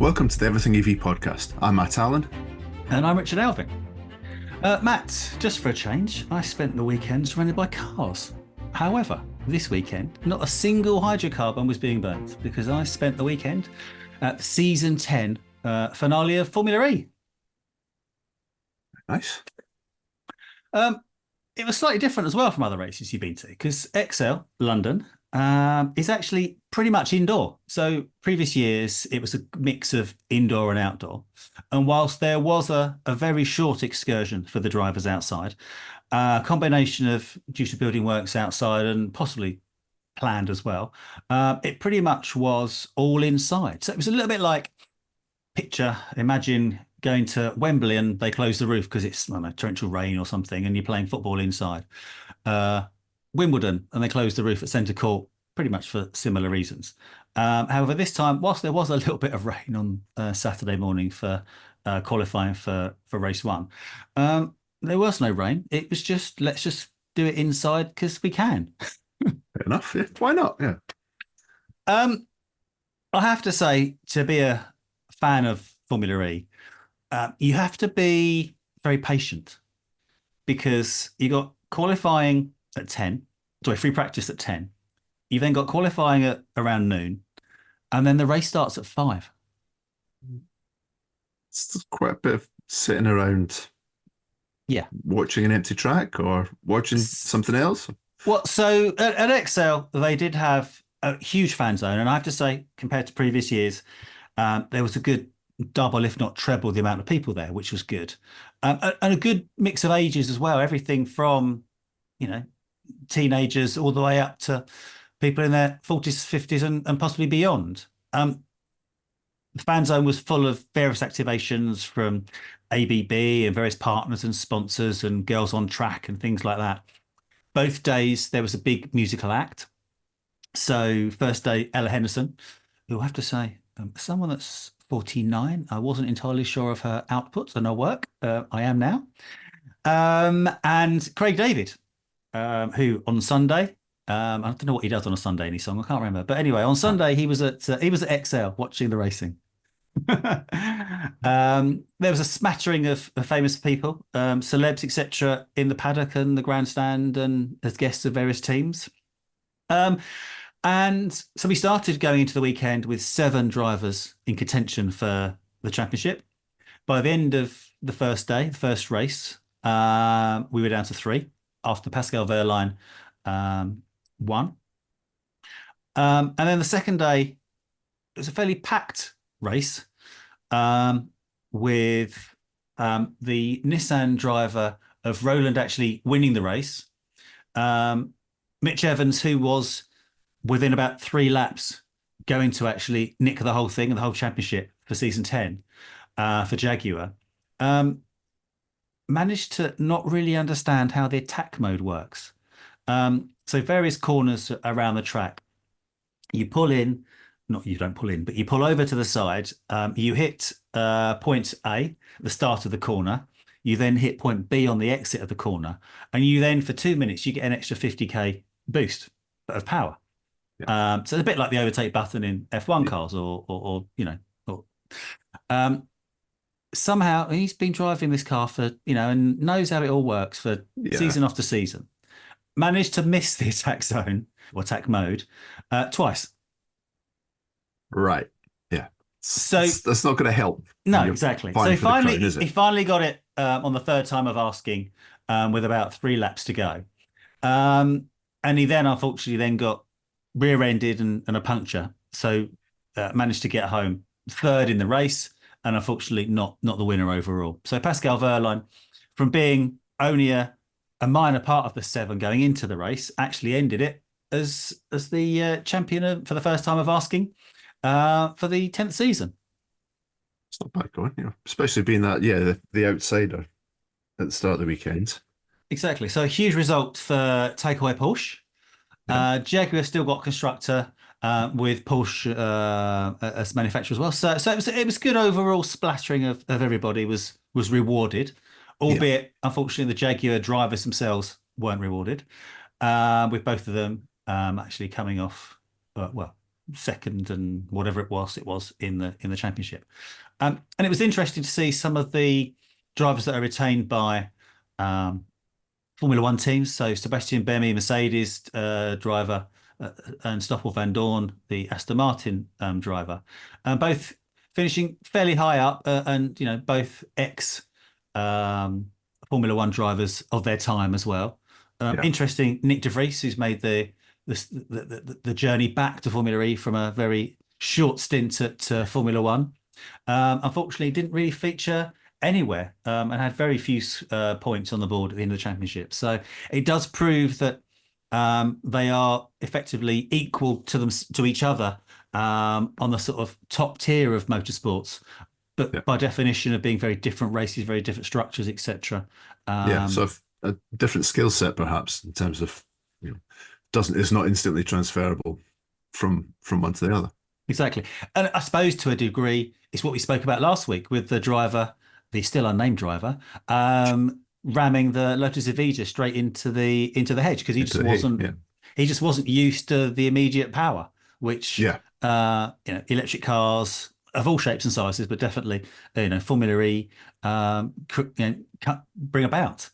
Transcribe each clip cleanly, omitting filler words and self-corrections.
Welcome to the Everything EV podcast. I'm Matt Allan. And I'm Richard Alvin. Matt, just for a change, I spent the weekend surrounded by cars. However, this weekend, not a single hydrocarbon was being burnt because I spent the weekend at the Season 10 finale of Formula E. Nice. It was slightly different as well from other races you've been to because XL, London, is actually pretty much indoor. So previous years, it was a mix of indoor and outdoor. And whilst there was a very short excursion for the drivers outside, a combination of due to building works outside and possibly planned as well, it pretty much was all inside. So it was a little bit like imagine going to Wembley and they close the roof because it's, I don't know, torrential rain or something, and you're playing football inside. Wimbledon, and they closed the roof at centre court, pretty much for similar reasons. However, this time, whilst there was a little bit of rain on Saturday morning for qualifying for race one, there was no rain. It was just, let's just do it inside because we can. Fair enough. Yeah. Why not? Yeah. I have to say, to be a fan of Formula E, you have to be very patient because you got qualifying at 10, sorry, free practice at 10. You then got qualifying at around noon, and then the race starts at 5. It's quite a bit of sitting around, watching an empty track or watching something else. Well, so at XL, they did have a huge fan zone, and I have to say, compared to previous years, there was a good double, if not treble, the amount of people there, which was good, and a good mix of ages as well. Everything from, teenagers all the way up to people in their 40s, 50s, and possibly beyond. The fan zone was full of various activations from ABB and various partners and sponsors and girls on track and things like that. Both days there was a big musical act. So first day, Ella Henderson, who I have to say, someone that's 49. I wasn't entirely sure of her output and her work. I am now. And Craig David, who on Sunday, I don't know what he does on a Sunday, any song, I can't remember. But anyway, on Sunday he was at XL watching the racing. There was a smattering of famous people, celebs, etc., in the paddock and the grandstand and as guests of various teams. And so we started going into the weekend with 7 drivers in contention for the championship. By the end of the first day, the first race, we were down to 3 after Pascal Wehrlein won. And then the second day, it was a fairly packed race with the Nissan driver of Roland actually winning the race. Mitch Evans, who was within about 3 laps going to actually nick the whole thing and the whole championship for season 10 for Jaguar, managed to not really understand how the attack mode works. So various corners around the track, you pull in, not you don't pull in, but you pull over to the side, you hit point A, the start of the corner, you then hit point B on the exit of the corner, and you then for 2 minutes, you get an extra 50k boost of power. Yeah. So it's a bit like the overtake button in F1 cars somehow he's been driving this car for, and knows how it all works for season after season. Managed to miss the attack zone or attack mode twice. Right. Yeah. So that's not going to help. No, exactly. So he finally got it on the third time of asking with about 3 laps to go. And he then unfortunately got rear-ended and a puncture. So managed to get home 3rd in the race and unfortunately not the winner overall. So Pascal Wehrlein, from being only a minor part of the 7 going into the race, actually ended it as the champion for the first time of asking for the 10th season. It's not bad going, especially being that, the outsider at the start of the weekend. Exactly. So a huge result for takeaway Porsche. Jaguar still got constructor with Porsche as manufacturer as well. So it was good overall. Splattering of everybody was rewarded, albeit unfortunately the Jaguar drivers themselves weren't rewarded, with both of them actually coming off second and whatever it was in the championship. And it was interesting to see some of the drivers that are retained by Formula One teams. So Sebastian Buemi, Mercedes driver, and Stoffel van Dorn, the Aston Martin driver, both finishing fairly high up, and both ex Formula One drivers of their time as well. Interesting, Nick De Vries, who's made the journey back to Formula E from a very short stint at Formula One. Unfortunately, didn't really feature anywhere, and had very few points on the board at the end of the championship. So it does prove that they are effectively equal to each other on the sort of top tier of motorsports, but by definition of being very different races, very different structures, etc. So a different skill set, perhaps, in terms of it's not instantly transferable from one to the other. Exactly, and I suppose to a degree, it's what we spoke about last week with the driver, the still unnamed driver, ramming the Lotus Evija straight into the hedge because he just wasn't used to the immediate power, which electric cars of all shapes and sizes, but definitely Formula E bring about.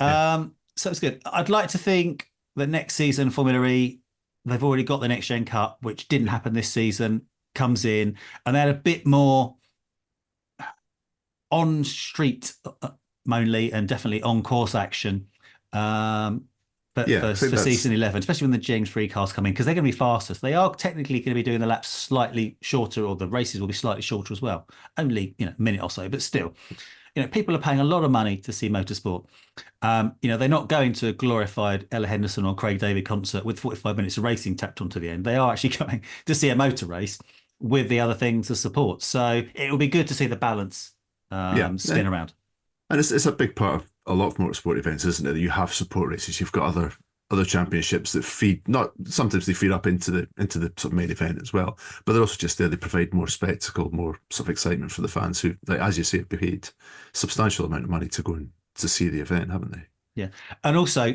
So it's good. I'd like to think that next season Formula E, they've already got the Next Gen Cup, which didn't happen this season, comes in, and they had a bit more on street only and definitely on course action for season 11, especially when the James 3 cars come in, because they're going to be faster. So they are technically going to be doing the laps slightly shorter, or the races will be slightly shorter as well, only a minute or so, but still, people are paying a lot of money to see motorsport. They're not going to a glorified Ella Henderson or Craig David concert with 45 minutes of racing tacked onto the end. They are actually going to see a motor race with the other things to support. So it will be good to see the balance spin around. And it's a big part of a lot of motorsport events, isn't it? That you have support races, you've got other championships that sometimes they feed up into the sort of main event as well, but they're also just there. They provide more spectacle, more sort of excitement for the fans who, like, as you say, have paid substantial amount of money to go and to see the event, haven't they? Yeah, and also,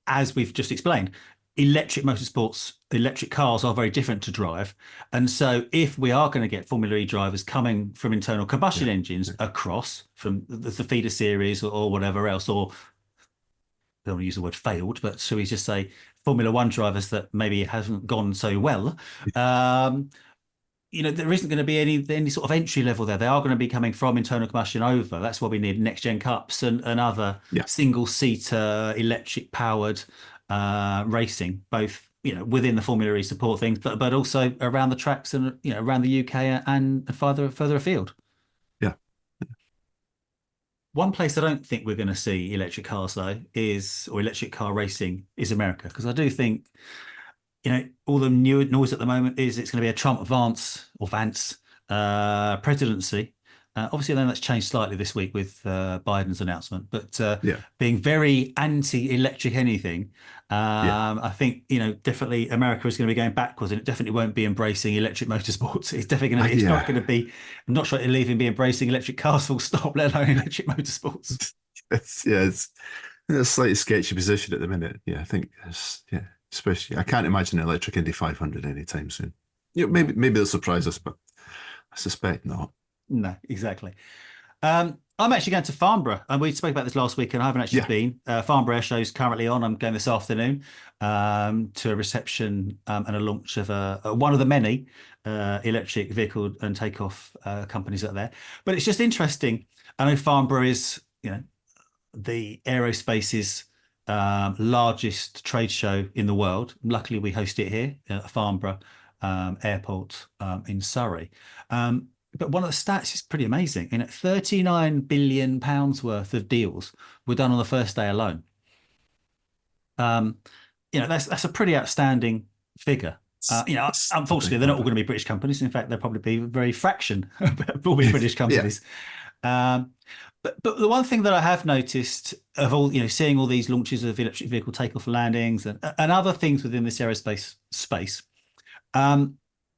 as we've just explained, electric cars are very different to drive. And so if we are going to get Formula E drivers coming from internal combustion engines across from the feeder series or whatever else, or I don't want to use the word failed, but shall we just say Formula One drivers that maybe hasn't gone so well, there isn't going to be any sort of entry level there. They are going to be coming from internal combustion over. That's why we need Next Gen Cups and other single-seater electric powered racing, both within the Formula E support things, but also around the tracks and around the UK and further afield. One place I don't think we're going to see electric cars though or electric car racing is America, because I do think all the new noise at the moment is it's going to be a Trump Vance presidency. Obviously, then that's changed slightly this week with Biden's announcement, but being very anti-electric anything, I think definitely America is going to be going backwards, and it definitely won't be embracing electric motorsports. It's definitely going to. It's not going to be. I'm not sure it'll even be embracing electric cars full stop, let alone electric motorsports. It's in a slightly sketchy position at the minute. Yeah, I think especially I can't imagine an electric Indy 500 anytime soon. Maybe they'll surprise us, but I suspect not. No, exactly. I'm actually going to Farnborough, and we spoke about this last week, and I haven't actually been. Farnborough Airshow is currently on. I'm going this afternoon to a reception and a launch of one of the many electric vehicle and takeoff companies that are there. But it's just interesting. I know Farnborough is, the aerospace's largest trade show in the world. Luckily, we host it here at Farnborough Airport in Surrey. But one of the stats is pretty amazing. £39 billion worth of deals were done on the first day alone. That's a pretty outstanding figure. Unfortunately, they're not all going to be British companies. In fact, they'll probably be a very fraction will be British companies. But the one thing that I have noticed of all, seeing all these launches of electric vehicle takeoff and landings and other things within this aerospace space,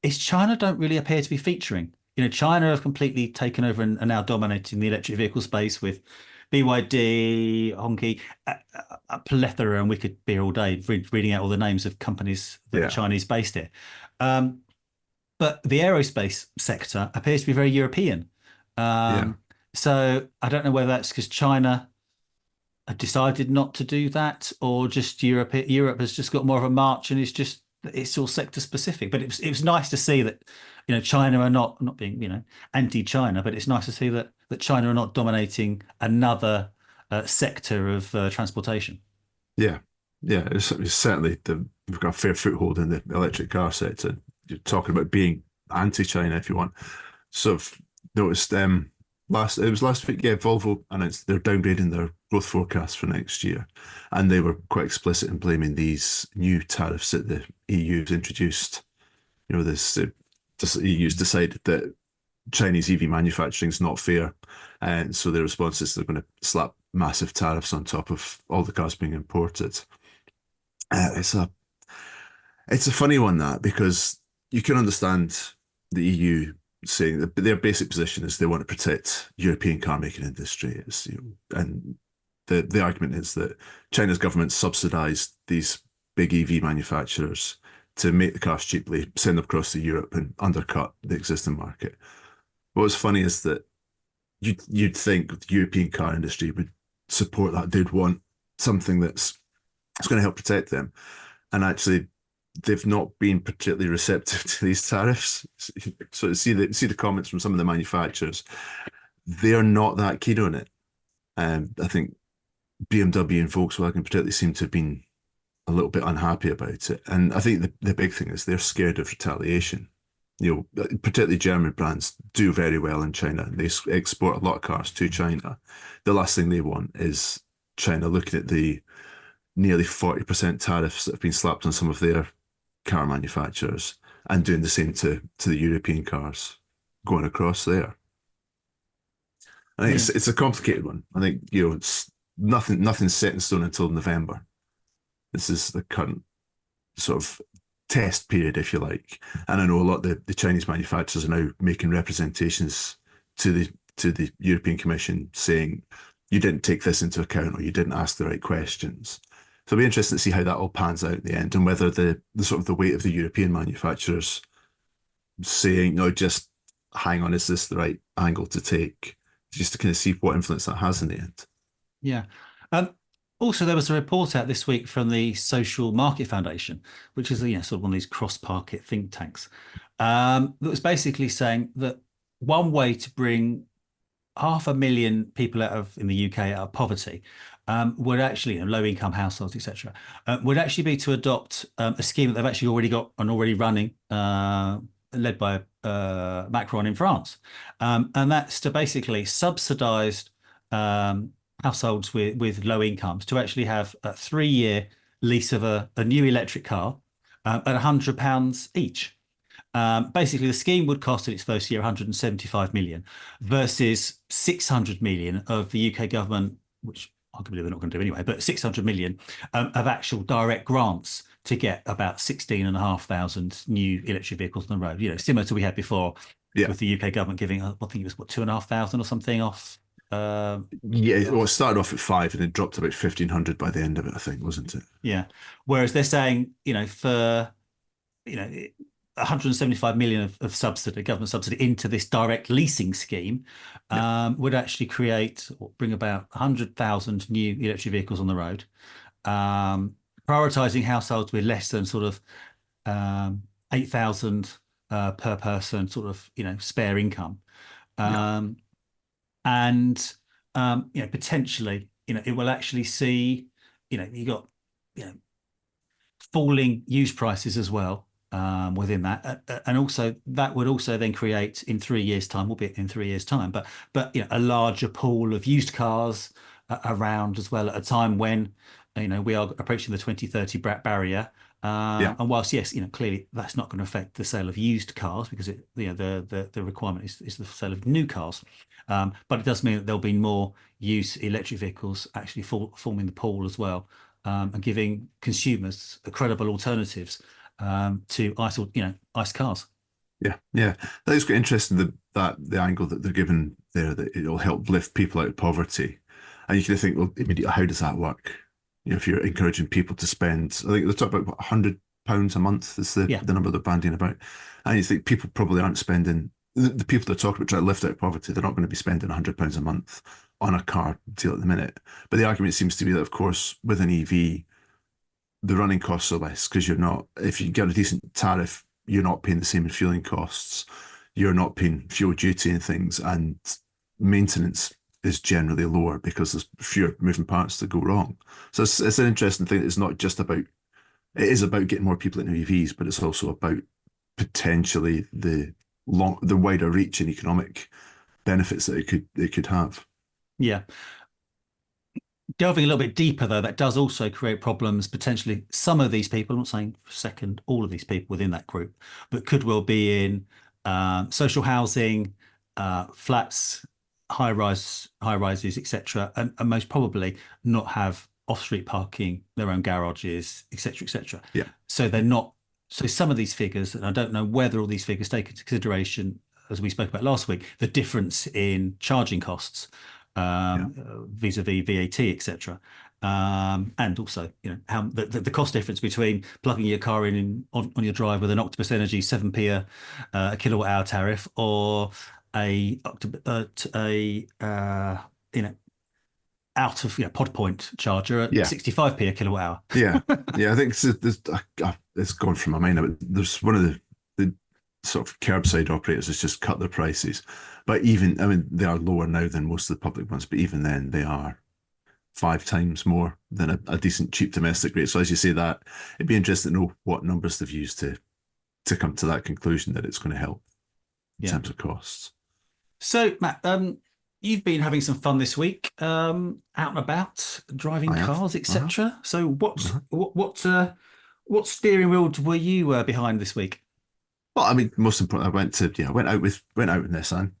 is China don't really appear to be featuring. China have completely taken over and are now dominating the electric vehicle space with BYD, Honky, a plethora, and we could be here all day reading out all the names of companies that are Yeah, Chinese based here. Um, but the aerospace sector appears to be very European. yeah, So I don't know whether that's because China decided not to do that, or just Europe has just got more of a march and it's all sector specific. But it was nice to see that, China are not being, anti-China, but it's nice to see that China are not dominating another sector of transportation. yeah, yeah. It's certainly we've got a fair foothold in the electric car sector. You're talking about being anti-China, if you want. Sort of noticed last week, yeah, Volvo announced they're downgrading their growth forecast for next year, and they were quite explicit in blaming these new tariffs that the EU's introduced. The EU's decided that Chinese EV manufacturing is not fair, and so their response is they're going to slap massive tariffs on top of all the cars being imported. It's a funny one, that, because you can understand the EU saying that their basic position is they want to protect European car making industry. And the argument is that China's government subsidized these big EV manufacturers to make the cars cheaply, send them across to Europe and undercut the existing market. What's funny is that you'd think the European car industry would support that. They'd want something that's going to help protect them. And actually, they've not been particularly receptive to these tariffs. So see the comments from some of the manufacturers, they're not that keen on it. I think BMW and Volkswagen particularly seem to have been a little bit unhappy about it. And I think the big thing is they're scared of retaliation. Particularly German brands do very well in China. They export a lot of cars to China. The last thing they want is China looking at the nearly 40% tariffs that have been slapped on some of their car manufacturers and doing the same to the European cars going across there. I think it's a complicated one. I think it's nothing's set in stone until November. This is the current sort of test period, if you like. And I know a lot of the Chinese manufacturers are now making representations to the European Commission saying you didn't take this into account or you didn't ask the right questions. So it'll be interesting to see how that all pans out in the end, and whether the sort of the weight of the European manufacturers saying, no, just hang on, is this the right angle to take? Just to kind of see what influence that has in the end. Yeah. Also, there was a report out this week from the Social Market Foundation, which is sort of one of these cross-market think tanks, that was basically saying that one way to bring 500,000 people in the UK out of poverty would actually, low-income households, etc., would actually be to adopt a scheme that they've actually already got and already running, led by Macron in France, and that's to basically subsidise households with low incomes to actually have a 3-year lease of a new electric car at £100 each. Basically, the scheme would cost in its first year 175 million versus 600 million of the UK government, which arguably they're not going to do anyway, but 600 million of actual direct grants to get about 16,500 new electric vehicles on the road. Similar to we had before with the UK government giving, I think it was 2,500 or something off. Well, it started off at 5 and it dropped to about 1,500 by the end of it, I think, wasn't it? Yeah. Whereas they're saying, for 175 million of subsidy, government subsidy into this direct leasing scheme would actually create or bring about 100,000 new electric vehicles on the road, prioritising households with less than sort of 8,000 per person sort of, spare income. And potentially, it will actually see, you got, falling used prices as well within that, and also that would also then create in 3 years' time, albeit in 3 years' time, but a larger pool of used cars around as well at a time when we are approaching the 2030 barrier. And whilst yes, clearly that's not going to affect the sale of used cars because the requirement is the sale of new cars. But it does mean that there'll be more used electric vehicles actually forming the pool as well, and giving consumers credible alternatives to ICE cars. Yeah. That is quite interesting, the angle that they're given there, that it'll help lift people out of poverty. And you can think, well, immediately, how does that work? If you're encouraging people to spend, I think they talk about what, £100 a month is Yeah. the number they're bandying about. And you think people probably aren't spending, the people that are talking about trying to lift out poverty, they're not going to be spending £100 a month on a car deal at the minute. But the argument seems to be that, of course, with an EV, the running costs are less because if you get a decent tariff, you're not paying the same in fueling costs. You're not paying fuel duty and things, and maintenance is generally lower because there's fewer moving parts that go wrong. So it's an interesting thing. It's not just about, it is about getting more people into EVs, but it's also about potentially the wider reach and economic benefits that it could have. Yeah. Delving a little bit deeper, though, that does also create problems. Potentially, some of these people, I'm not saying for a second all of these people within that group, but could well be in social housing, flats, high rises, etc., and most probably not have off-street parking, their own garages, etc., etc. Yeah. So they're not. So some of these figures, and I don't know whether all these figures take into consideration, as we spoke about last week, the difference in charging costs vis-a-vis VAT, etc. And also, how the cost difference between plugging your car in on your drive with an Octopus Energy 7p a kilowatt hour tariff, or a out of pod point charger at 65p a kilowatt hour. Yeah, I think it's gone from my mind. There's one of the sort of curbside operators has just cut their prices, but they are lower now than most of the public ones, but even then they are 5 times more than a decent cheap domestic rate. So as you say that, it'd be interesting to know what numbers they've used to come to that conclusion that it's going to help in terms of costs. So Matt, you've been having some fun this week, out and about, driving cars, etc. So what steering wheel were you behind this week? Well, most importantly, I went out with Nissan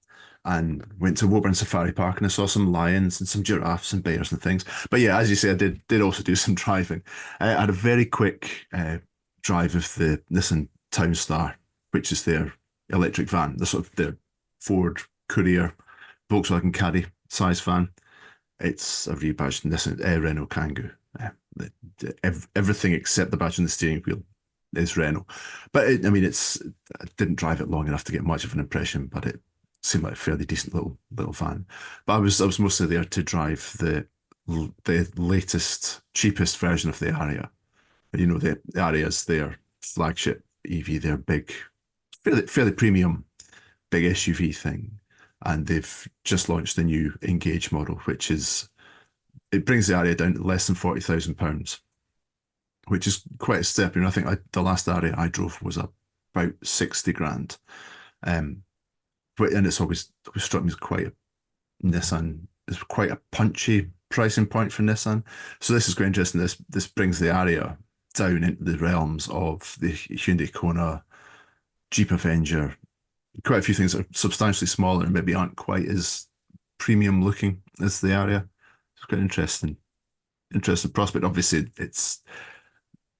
and went to Woburn Safari Park, and I saw some lions and some giraffes and bears and things. But yeah, as you say, I did also do some driving. I had a very quick drive of the Nissan Townstar, which is their electric van, their Ford Courier Volkswagen Caddy size van. It's a rebadged Nissan Renault Kangoo. Everything except the badge on the steering wheel is Renault. But I didn't drive it long enough to get much of an impression, but it seemed like a fairly decent little van. But I was mostly there to drive the latest, cheapest version of the Ariya. The Ariya is their flagship EV, their big, fairly premium, big SUV thing. And they've just launched the new Engage model, which it brings the Ariya down to less than £40,000, which is quite a step. I think the last Ariya I drove was about 60 grand. And it's always struck me as quite a punchy pricing point for Nissan. So this is quite interesting. This brings the Ariya down into the realms of the Hyundai Kona, Jeep Avenger, quite a few things that are substantially smaller and maybe aren't quite as premium looking as the Ariya. It's quite interesting prospect. Obviously,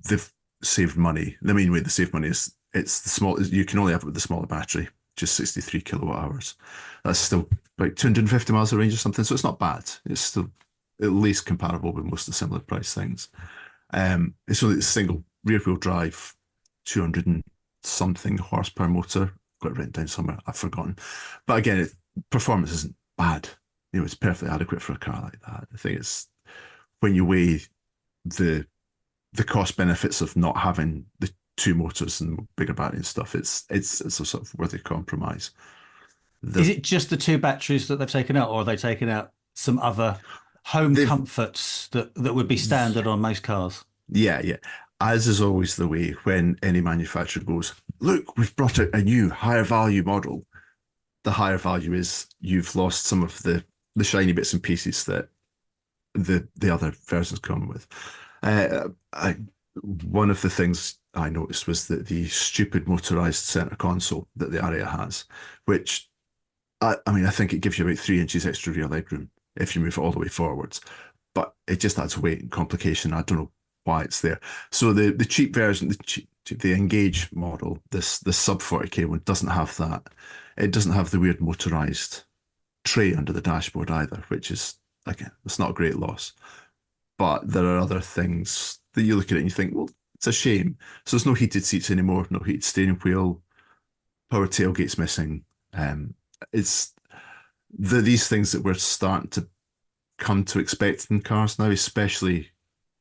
they've saved money. The main way they save money is you can only have it with the smaller battery, just 63 kilowatt hours. That's still about 250 miles of range or something, so it's not bad. It's still at least comparable with most of the similar price things. It's only a single rear wheel drive, 200 and something horsepower motor. Got it written down somewhere, I've forgotten. But again, performance isn't bad. It's perfectly adequate for a car like that. I think it's when you weigh the cost benefits of not having the 2 motors and bigger battery and stuff, it's a sort of worthy compromise. Is it just the 2 batteries that they've taken out, or are they taking out some other home comforts that would be standard on most cars? Yeah. As is always the way when any manufacturer goes, look, we've brought out a new higher value model. The higher value is you've lost some of the shiny bits and pieces that the other versions come with. One of the things I noticed was that the stupid motorized center console that the Ariya has, which I think it gives you about 3 inches extra rear legroom if you move it all the way forwards, but it just adds weight and complication. I don't know why it's there. So the cheap version, the Engage model, the sub 40k one, doesn't have that. It doesn't have the weird motorized tray under the dashboard either, which is again, it's not a great loss. But there are other things that you look at it and you think, well, it's a shame. So there's no heated seats anymore, no heated steering wheel, power tailgate's missing. It's these things that we're starting to come to expect in cars now, especially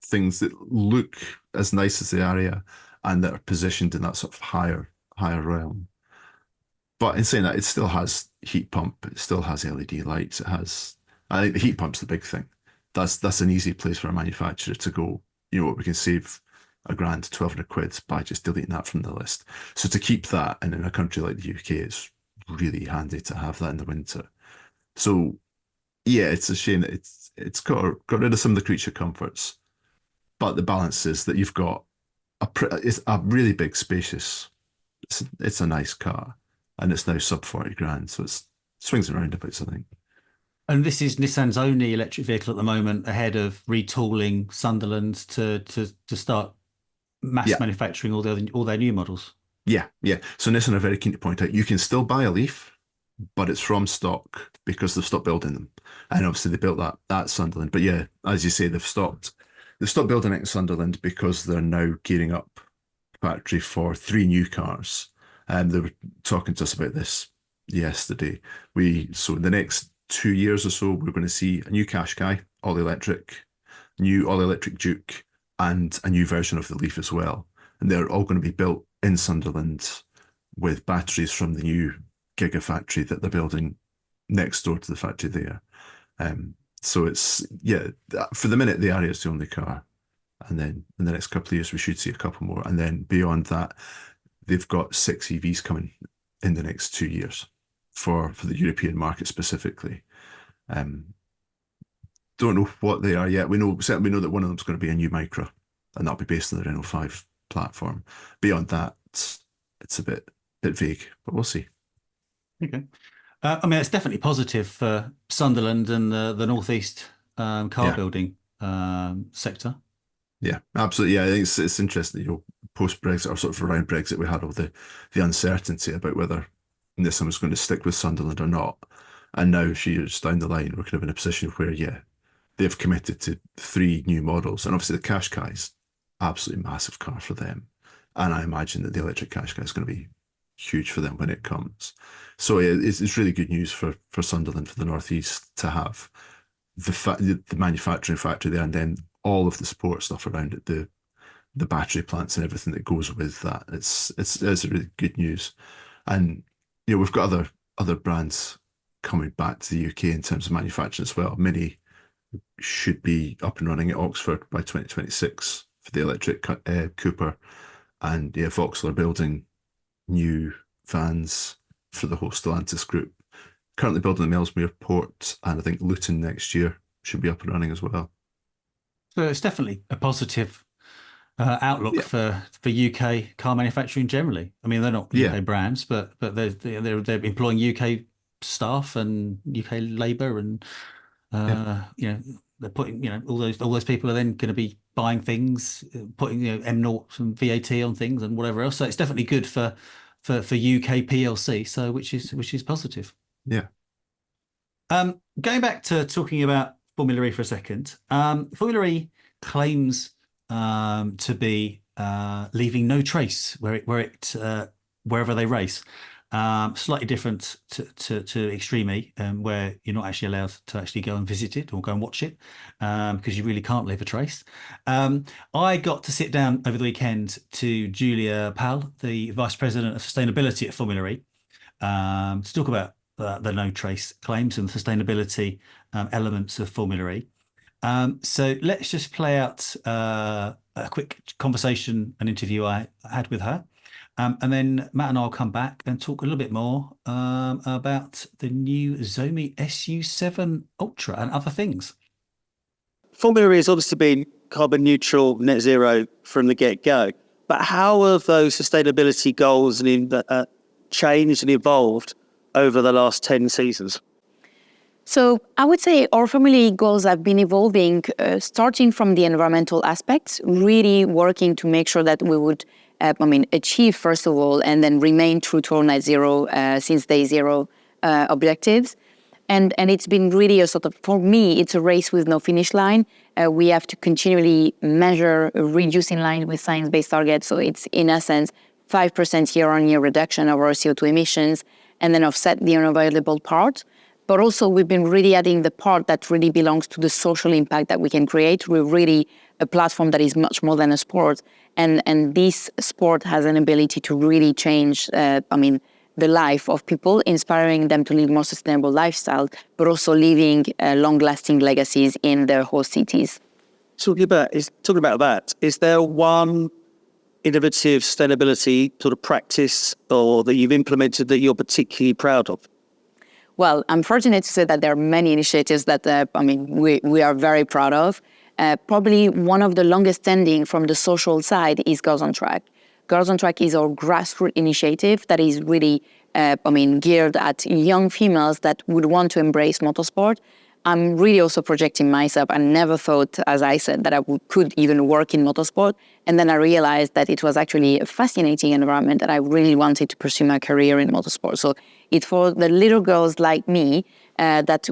things that look as nice as the Ariya and that are positioned in that sort of higher realm. But in saying that, it still has heat pump, it still has LED lights, it has. I think the heat pump's the big thing. That's an easy place for a manufacturer to go. You know what, we can save £1,000, 1,200 quid by just deleting that from the list. So to keep that, and in a country like the UK, it's really handy to have that in the winter. So yeah, it's a shame that it's got rid of some of the creature comforts, but the balance is that you've got it's a really big, spacious. It's a nice car, and it's now sub 40 grand, so it's swings and roundabouts, I think. And this is Nissan's only electric vehicle at the moment, ahead of retooling Sunderland to start mass Yeah, manufacturing all their new models. yeah, yeah. So Nissan are very keen to point out you can still buy a Leaf, but it's from stock because they've stopped building them, and obviously they built that at Sunderland. But yeah, as you say, they've stopped building it in Sunderland because they're now gearing up factory for 3 new cars. And they were talking to us about this yesterday. So in the next 2 years or so, we're going to see a new Qashqai, all electric, new all electric Duke, and a new version of the Leaf as well. And they're all going to be built in Sunderland with batteries from the new Gigafactory that they're building next door to the factory there. So it's, yeah, for the minute, the Ariya is the only car. And then in the next couple of years, we should see a couple more. And then beyond that, they've got 6 EVs coming in the next 2 years for the European market specifically. Don't know what they are yet. Certainly we know that one of them is going to be a new Micra, and that'll be based on the Renault 5 platform. Beyond that, it's a bit vague, but we'll see. Okay. I mean, it's definitely positive for Sunderland and the Northeast car Yeah, building sector. yeah, absolutely. Yeah, I think it's interesting. Post Brexit or sort of around Brexit, we had all the uncertainty about whether Nissan was going to stick with Sunderland or not. And now, a few years down the line, we're kind of in a position where, yeah, they've committed to 3 new models, and obviously the Qashqai is absolutely massive car for them. And I imagine that the electric Qashqai is going to be huge for them when it comes. So it's really good news for Sunderland, for the Northeast, to have the manufacturing factory there, and then all of the support stuff around it, the battery plants and everything that goes with that. It's really good news. And we've got other brands coming back to the UK in terms of manufacturing as well. Mini should be up and running at Oxford by 2026 for the electric Cooper, and yeah, Vauxhall are building new vans for the whole Stellantis group. Currently building the Ellesmere port, and I think Luton next year should be up and running as well. So it's definitely a positive outlook Yeah, for UK car manufacturing generally. I mean, they're not yeah, UK brands, but they're employing UK staff and UK labour, and yeah, they're putting all those people are then going to be buying things, putting M0 and VAT on things and whatever else. So it's definitely good for UK PLC. So which is positive. yeah. Going back to talking about Formula E for a second, Formula E claims to be leaving no trace wherever they race. Slightly different to Extreme E, where you're not actually allowed to actually go and visit it or go and watch it because you really can't leave a trace. I got to sit down over the weekend to Julia Palle, the Vice President of Sustainability at Formula E, to talk about the no trace claims and sustainability elements of Formula E. So let's just play out a quick conversation, an interview I had with her. And then Matt and I'll come back and talk a little bit more about the new Xiaomi SU7 Ultra and other things. Formula E has obviously been carbon neutral, net zero from the get-go. But how have those sustainability goals changed and evolved over the last 10 seasons? So I would say our Formula E goals have been evolving, starting from the environmental aspects, really working to make sure that we would achieve, first of all, and then remain true to our net zero since day zero objectives. And it's been really a sort of, for me, it's a race with no finish line. We have to continually measure, reduce in line with science-based targets. So it's, in essence, 5% year-on-year reduction of our CO2 emissions, and then offset the unavoidable part. But also, we've been really adding the part that really belongs to the social impact that we can create. We're really a platform that is much more than a sport. And this sport has an ability to really change, the life of people, inspiring them to live more sustainable lifestyles, but also leaving long-lasting legacies in their host cities. Talking about that, is there one innovative sustainability sort of practice or that you've implemented that you're particularly proud of? Well, I'm fortunate to say that there are many initiatives that we are very proud of. Probably one of the longest standing from the social side is Girls on Track. Girls on Track is our grassroots initiative that is really, geared at young females that would want to embrace motorsport. I'm really also projecting myself. I never thought, as I said, that I could even work in motorsport. And then I realized that it was actually a fascinating environment that I really wanted to pursue my career in motorsport. So it's for the little girls like me that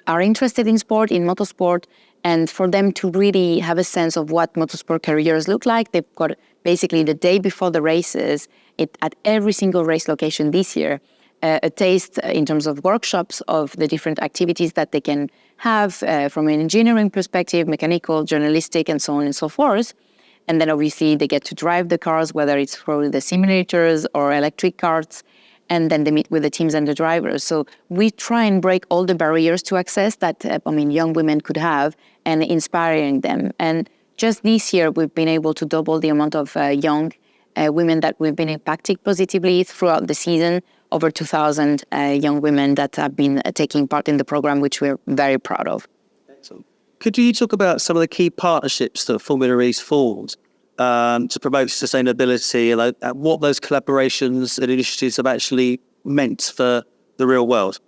are interested in sport, in motorsport, and for them to really have a sense of what motorsport careers look like. They've got basically the day before the races, at every single race location this year, a taste in terms of workshops of the different activities that they can have from an engineering perspective, mechanical, journalistic, and so on and so forth. And then obviously they get to drive the cars, whether it's through the simulators or electric cars, and then they meet with the teams and the drivers. So we try and break all the barriers to access that young women could have, and inspiring them. And just this year, we've been able to double the amount of young women that we've been impacting positively throughout the season. Over 2,000 young women that have been taking part in the program, which we're very proud of. Excellent. Could you talk about some of the key partnerships that Formula E's formed to promote sustainability, and what those collaborations and initiatives have actually meant for the real world?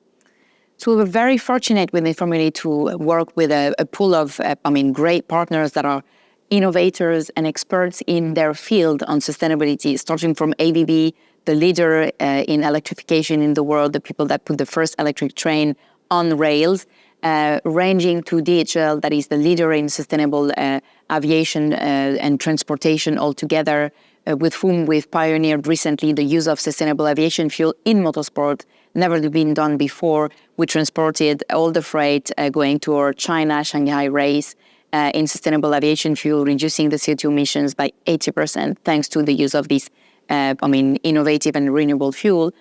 So we were very fortunate within Formula E to work with a pool of great partners that are innovators and experts in their field on sustainability, starting from ABB, the leader in electrification in the world, the people that put the first electric train on rails, ranging to DHL, that is the leader in sustainable aviation and transportation altogether, with whom we've pioneered recently the use of sustainable aviation fuel in motorsport, never been done before. We transported all the freight going to our China-Shanghai race in sustainable aviation fuel, reducing the CO2 emissions by 80% thanks to the use of this innovative and renewable fuel.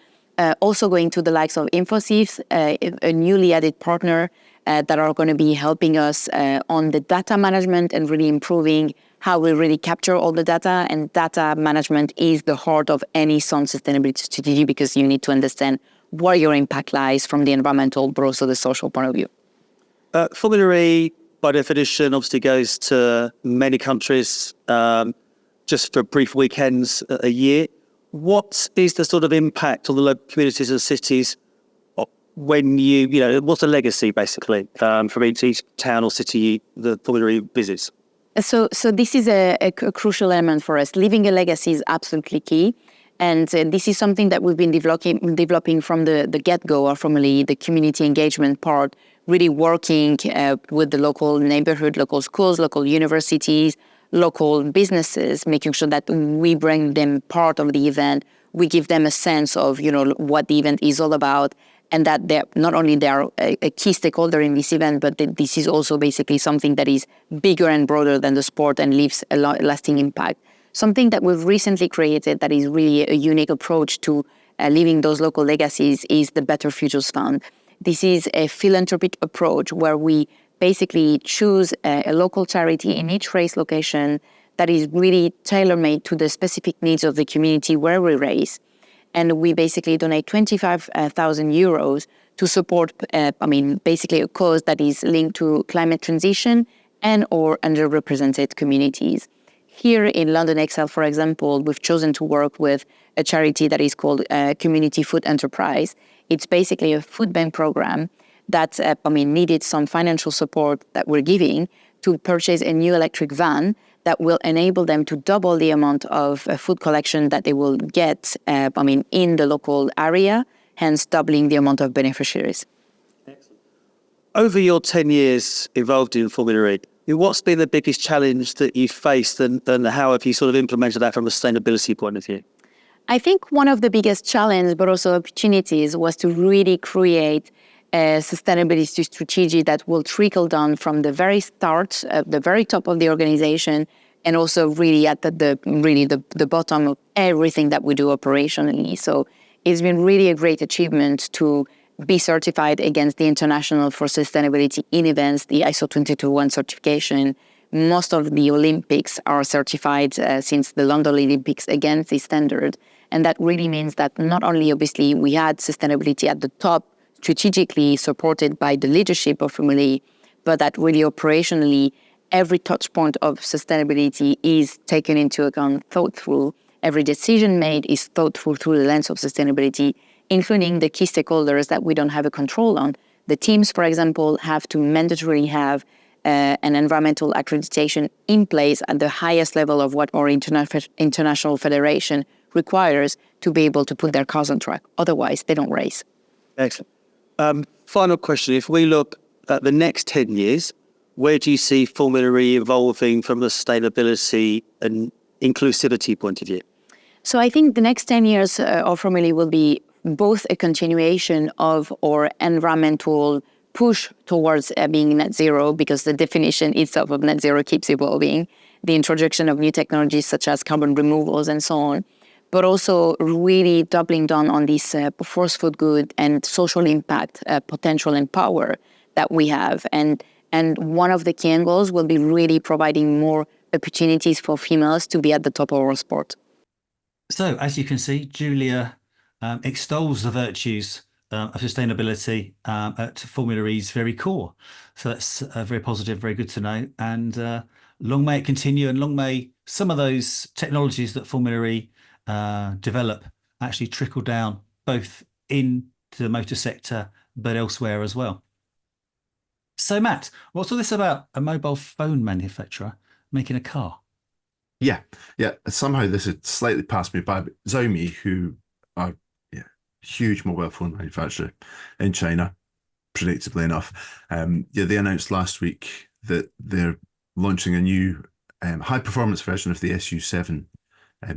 Also going to the likes of Infosys, a newly added partner that are going to be helping us on the data management and really improving how we really capture all the data. And data management is the heart of any sound sustainability strategy, because you need to understand where your impact lies from the environmental, but also the social point of view. Formula E, by definition, obviously goes to many countries just for brief weekends a year. What is the sort of impact on the local communities and cities when what's the legacy, basically, from each town or city the Formula E visits? So this is a crucial element for us. Leaving a legacy is absolutely key. And this is something that we've been developing from the get-go of Formula E, the community engagement part, really working with the local neighborhood, local schools, local universities, local businesses, making sure that we bring them part of the event. We give them a sense of, what the event is all about, and that they're not only they're a key stakeholder in this event, but this is also basically something that is bigger and broader than the sport and leaves a lasting impact. Something that we've recently created that is really a unique approach to leaving those local legacies is the Better Futures Fund. This is a philanthropic approach where we basically choose a local charity in each race location that is really tailor-made to the specific needs of the community where we race. And we basically donate 25,000 euros to support, basically a cause that is linked to climate transition and or underrepresented communities. Here in London XL, for example, we've chosen to work with a charity that is called Community Food Enterprise. It's basically a food bank program that needed some financial support that we're giving to purchase a new electric van that will enable them to double the amount of food collection that they will get in the local area, hence doubling the amount of beneficiaries. Excellent. Over your 10 years involved in Formula E, what's been the biggest challenge that you've faced and how have you sort of implemented that from a sustainability point of view? I think one of the biggest challenges, but also opportunities, was to really create a sustainability strategy that will trickle down from the very start, the very top of the organization, and also really at the bottom of everything that we do operationally. So it's been really a great achievement to be certified against the International for Sustainability in Events, the ISO 221 certification. Most of the Olympics are certified since the London Olympics against this standard. And that really means that not only, obviously, we had sustainability at the top, strategically supported by the leadership of Formula E, but that really operationally, every touch point of sustainability is taken into account, thought through. Every decision made is thought through the lens of sustainability, including the key stakeholders that we don't have a control on. The teams, for example, have to mandatorily have an environmental accreditation in place at the highest level of what our international federation requires to be able to put their cars on track. Otherwise, they don't race. Excellent. Final question. If we look at the next 10 years, where do you see Formula E evolving from a sustainability and inclusivity point of view? So I think the next 10 years of Formula E will be both a continuation of our environmental push towards being net zero, because the definition itself of net zero keeps evolving, the introduction of new technologies such as carbon removals and so on, but also really doubling down on this forceful good and social impact potential and power that we have. And one of the key angles will be really providing more opportunities for females to be at the top of our sport. So, as you can see, Julia extols the virtues of sustainability at Formula E's very core. So that's very positive, very good to know. And long may it continue, and long may some of those technologies that Formula E develop actually trickle down both into the motor sector, but elsewhere as well. So, Matt, what's all this about a mobile phone manufacturer making a car? Yeah. Somehow this had slightly passed me by, but Xiaomi, who are huge mobile phone manufacturer in China, predictably enough, they announced last week that they're launching a new high-performance version of the SU7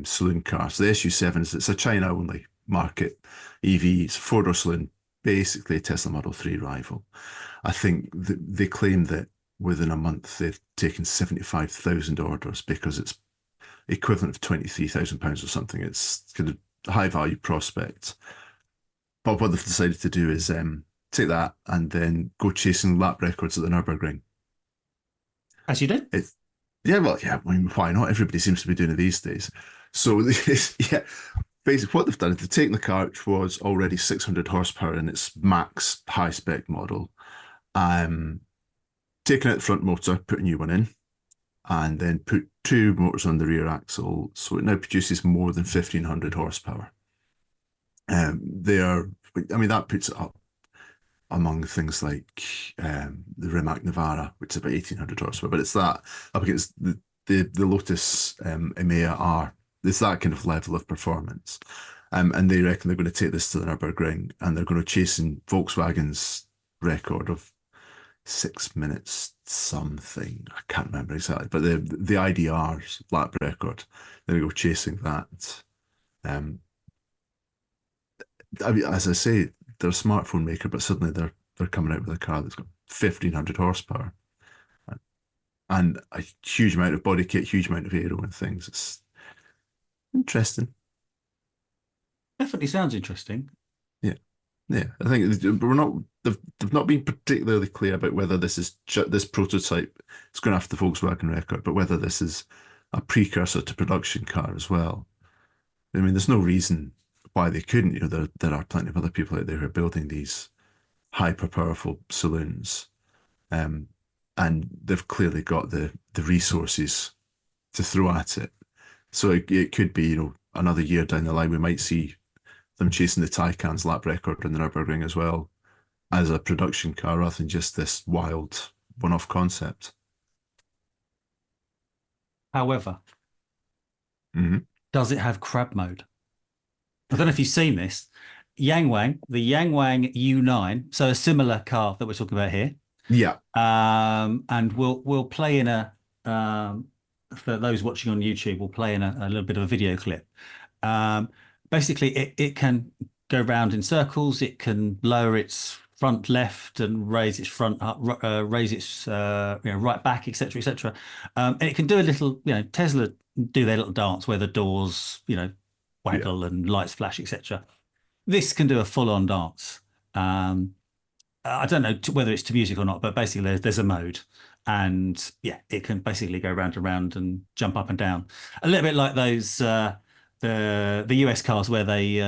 saloon car. So the SU7 it's a China-only market EV. It's a four-door saloon, basically a Tesla Model 3 rival. I think they claim that within a month they've taken 75,000 orders because it's equivalent of £23,000 or something. It's kind of a high-value prospect. But what they've decided to do is take that and then go chasing lap records at the Nürburgring. As you do? I mean, why not? Everybody seems to be doing it these days. So, basically what they've done is they've taken the car, which was already 600 horsepower in its max high-spec model, taken out the front motor, put a new one in, and then put two motors on the rear axle. So it now produces more than 1,500 horsepower. That puts it up among things like the Rimac Navara, which is about 1,800 horsepower, but it's that up against the Lotus EMEA R. It's that kind of level of performance. And they reckon they're going to take this to the Nürburgring, and they're going to chase in Volkswagen's record of 6 minutes something. I can't remember exactly, but the IDR's lap record, they're going to go chasing that. As I say, they're a smartphone maker, but suddenly they're coming out with a car that's got 1,500 horsepower and a huge amount of body kit, huge amount of aero and things. It's interesting. Definitely sounds interesting. Yeah. I think they've not been particularly clear about whether this prototype is going after the Volkswagen record, but whether this is a precursor to production car as well. I mean, there's no reason why they couldn't. There are plenty of other people out there who are building these hyper-powerful saloons, and they've clearly got the resources to throw at it. So it could be, another year down the line, we might see them chasing the Taycan's lap record on the Nürburgring as well as a production car, rather than just this wild one-off concept. However, does it have crab mode? I don't know if you've seen this. The Yangwang U9, so a similar car that we're talking about here, Yeah. And we'll play in for those watching on YouTube, we'll play in a little bit of a video clip. Basically, it can go round in circles. It can lower its front left and raise its front up, raise its right back, etc., etc. And it can do a little, Tesla do their little dance where the doors, waggle and lights flash, etc. This can do a full-on dance. I don't know whether it's to music or not, but basically there's a mode, and it can basically go round and round and jump up and down, a little bit like those the US cars where they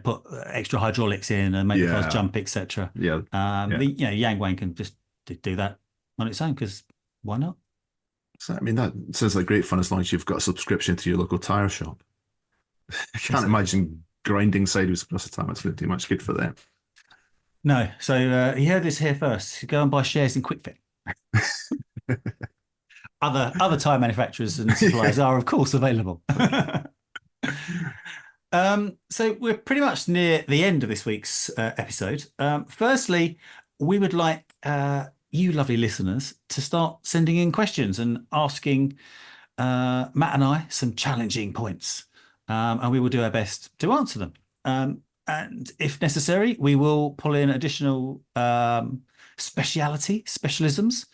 put extra hydraulics in and make the cars jump, etc. The Yangwang can just do that on its own, because why not? So, I mean, that sounds like great fun as long as you've got a subscription to your local tyre shop. I can't imagine grinding sideways across the time. It's going to do much good for them. No. So you heard this here first. Go and buy shares in QuickFit. Other tyre manufacturers and suppliers are, of course, available. So we're pretty much near the end of this week's episode. Firstly, we would like you lovely listeners to start sending in questions and asking Matt and I some challenging points. And we will do our best to answer them. And if necessary, we will pull in additional specialisms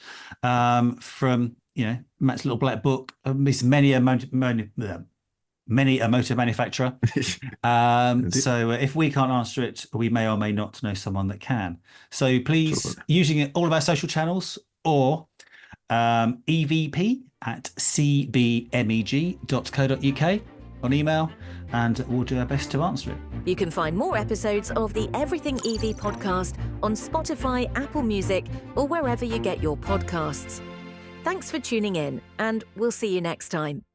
from Matt's little black book. Many a motor manufacturer. So if we can't answer it, we may or may not know someone that can. So please, using all of our social channels or evp@cbmeg.co.uk on email, and we'll do our best to answer it. You can find more episodes of the Everything EV podcast on Spotify, Apple Music, or wherever you get your podcasts. Thanks for tuning in, and we'll see you next time.